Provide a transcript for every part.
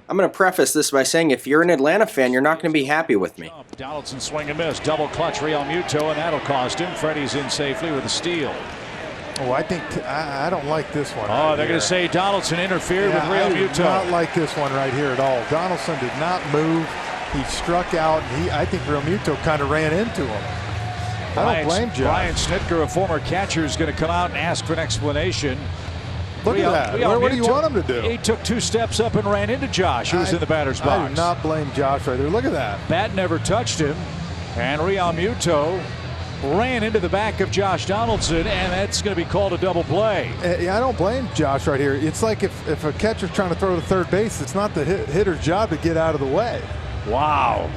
I'm going to preface this by saying if you're an Atlanta fan, you're not going to be happy with me. Donaldson swing and miss, double clutch Real Muto, and that'll cost him. Freddie's in safely with a steal. Oh, I think I don't like this one. Oh, they're going to say Donaldson interfered with Real Muto. I do not like this one right here at all. Donaldson did not move. He struck out, and I think Real Muto kind of ran into him. I don't blame Josh. Brian Snitker, a former catcher, is going to come out and ask for an explanation. Look at that. What do you want him to do? He took 2 steps up and ran into Josh, who was in the batter's box. I do not blame Josh right there. Look at that. Bat never touched him, and Real Muto ran into the back of Josh Donaldson, and that's going to be called a double play. Yeah, I don't blame Josh right here. It's like if a catcher's trying to throw to third base, it's not the hitter's job to get out of the way. Wow.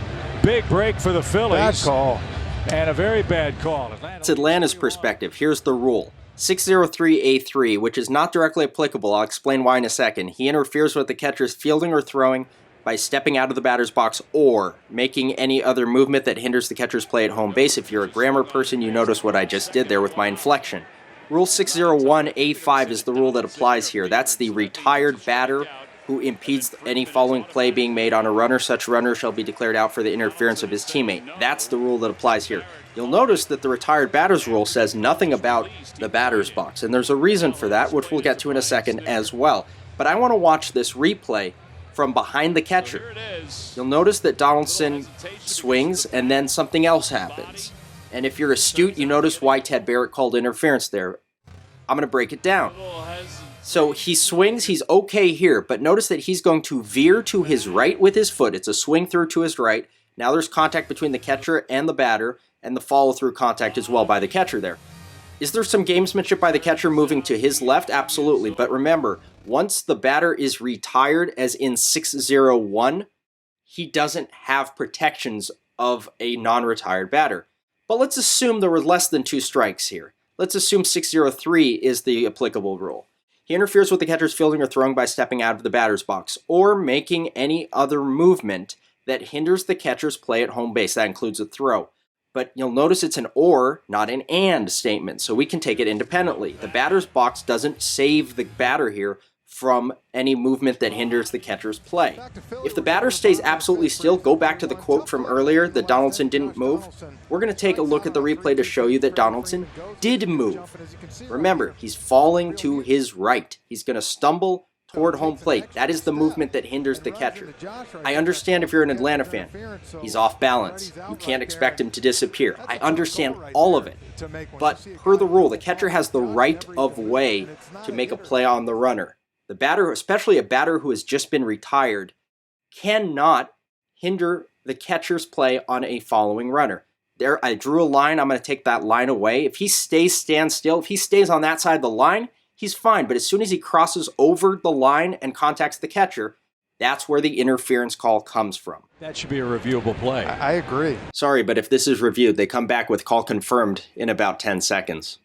Big break for the Phillies. Bad call. And a very bad call. It's Atlanta's perspective. Here's the rule. 603A3, which is not directly applicable. I'll explain why in a second. He interferes with the catcher's fielding or throwing by stepping out of the batter's box or making any other movement that hinders the catcher's play at home base. If you're a grammar person, you notice what I just did there with my inflection. Rule 601A5 is the rule that applies here. That's the retired batter who impedes any following play being made on a runner. Such runner shall be declared out for the interference of his teammate. That's the rule that applies here. You'll notice that the retired batter's rule says nothing about the batter's box, and there's a reason for that, which we'll get to in a second as well. But I want to watch this replay from behind the catcher. You'll notice that Donaldson swings, and then something else happens. And if you're astute, you notice why Ted Barrett called interference there. I'm going to break it down. So he swings, he's okay here, but notice that he's going to veer to his right with his foot. It's a swing through to his right. Now there's contact between the catcher and the batter, and the follow-through contact as well by the catcher there. Is there some gamesmanship by the catcher moving to his left? Absolutely. But remember, once the batter is retired, as in 601, he doesn't have protections of a non-retired batter. But let's assume there were less than 2 strikes here. Let's assume 603 is the applicable rule. He interferes with the catcher's fielding or throwing by stepping out of the batter's box or making any other movement that hinders the catcher's play at home base. That includes a throw. But you'll notice it's an or, not an and statement, so we can take it independently. The batter's box doesn't save the batter here from any movement that hinders the catcher's play. If the batter stays absolutely still, go back to the quote from earlier that Donaldson didn't move. We're going to take a look at the replay to show you that Donaldson did move. Remember, he's falling to his right. He's going to stumble toward home plate. That is the movement that hinders the catcher. I understand if you're an Atlanta fan, he's off balance. You can't expect him to disappear. I understand all of it. But per the rule, the catcher has the right of way to make a play on the runner. The batter, especially a batter who has just been retired, cannot hinder the catcher's play on a following runner. There, I drew a line. I'm going to take that line away. If he stands still, if he stays on that side of the line, he's fine. But as soon as he crosses over the line and contacts the catcher, that's where the interference call comes from. That should be a reviewable play. I agree. Sorry, but if this is reviewed, they come back with call confirmed in about 10 seconds.